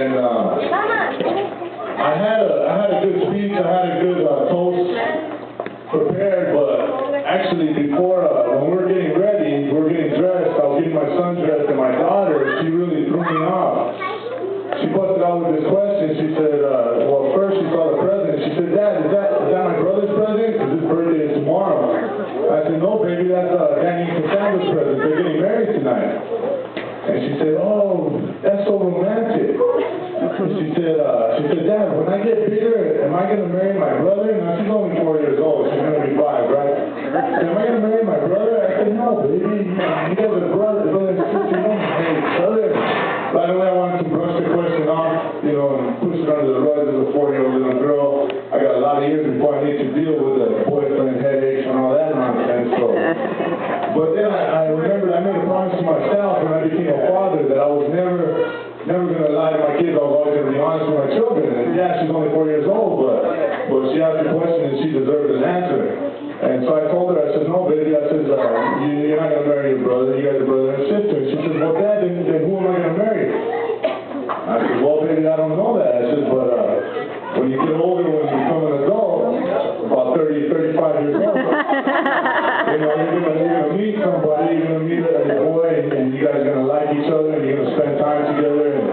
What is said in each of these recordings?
And I had a good speech, I had a good toast prepared, but actually before, when we were getting ready, we were getting dressed, I was getting my son dressed, and my daughter, she really threw me off. She busted out with this question. She said, well, first she saw the present. She said, Dad, is that my brother's present? Because his birthday is tomorrow. I said, no, baby, that's Danny and Cassandra's present. They're getting married tonight. And she said, oh, that's so romantic. And she said, Dad, when I get bigger, am I going to marry my brother? Now, she's only 4 years old. She's going to be 5, right? She said, am I going to marry my brother? I said, no, baby. You guys are brother and sister. You don't marry each other. By the way, I wanted to brush the question off, and push it under the rug as a 4-year-old little girl. I got a lot of years before I need to deal with the boyfriend headaches and all that nonsense. So, but then I remembered I made a promise to myself when I became a father that I was never going to lie to my kids. I was always going to be honest with my children. And yeah, she's only 4 years old, but she asked a question and she deserved an answer. And so I told her, I said, no, baby, I said, you're not going to marry your brother. You guys are brother and sister. She said, well, Dad, then who am I going to marry? I said, well, baby, I don't know that. I said, but when you get older, when you become an adult, about 30, 35 years old, you're going to meet somebody, you're going to meet a boy, and you guys are going to like each other, and you're going to spend time together,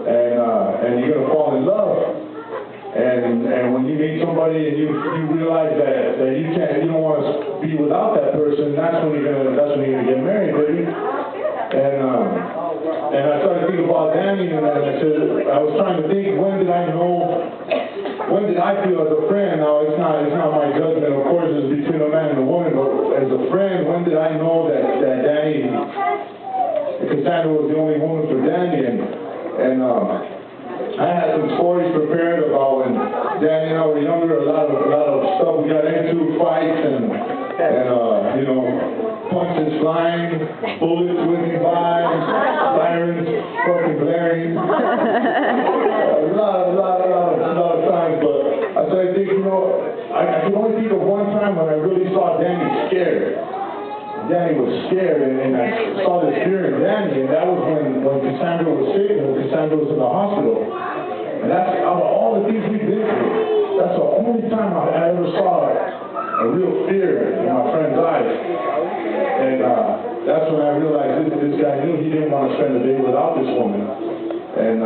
and you're going to fall in love. And when you meet somebody and you realize that you don't want to be without that person, that's when you're gonna get married, baby. And I started thinking about Danny, and I said, I was trying to think, when did I feel as a friend? Now it's not my judgment, of course, it's between a man and a woman, but as a friend, when did I know that Danny, Cassandra was the only woman for Danny? And I had some stories prepared about when Danny and I were younger, a lot of stuff we got into, fights and punches flying, bullets whizzing by, sirens fucking blaring. A lot of times, but I started thinking, I can only think of one time when I really saw Danny scared. Danny was scared, and I saw this fear in Danny, and that was when Cassandra was sick, and when Cassandra was in the hospital. And that's, out of all the things we've been through, that's the only time I ever saw a real fear in my friend's eyes. And that's when I realized this guy knew he didn't want to spend a day without this woman. And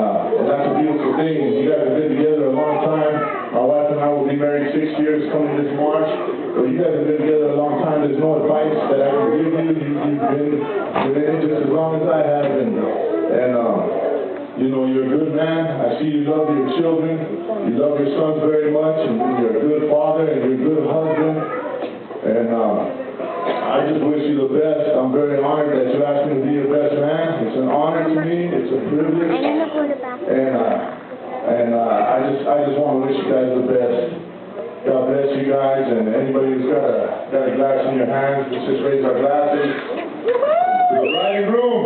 that's a beautiful thing. And you guys have been together a long time. My wife and I will be married 6 years coming this March. But you guys have been together a long time. There's no advice that I can give you. You've been in just as long as I have. You're a good man. I see you love your children. You love your sons very much. And you're a good father and you're a good husband. And I just wish you the best. I'm very honored that you asked me to be your best man. It's an honor to me. It's a privilege. And I just want to wish you guys the best. God bless you guys. And anybody who's got a glass in your hands, let's just raise our glasses to the bride and groom.